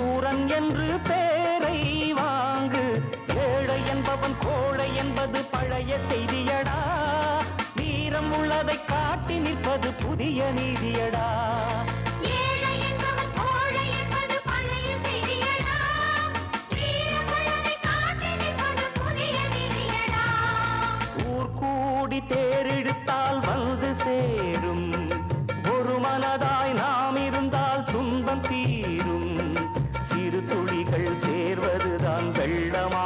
சூரன் என்று பேரை வாங்கு, ஏழை என்பவன் கோழை என்பது பழைய செய்தியடா. வீரம் உள்ளதை காட்டி நிற்பது புதிய நீதியடா. ஊர் கூடி தேரெடுத்தால் வந்து சேரும், ஒரு மனதாய் நாம் இருந்தால் துன்பம் தீரும். சிறு துளிகள் சேர்வதுதான் வெள்ளமா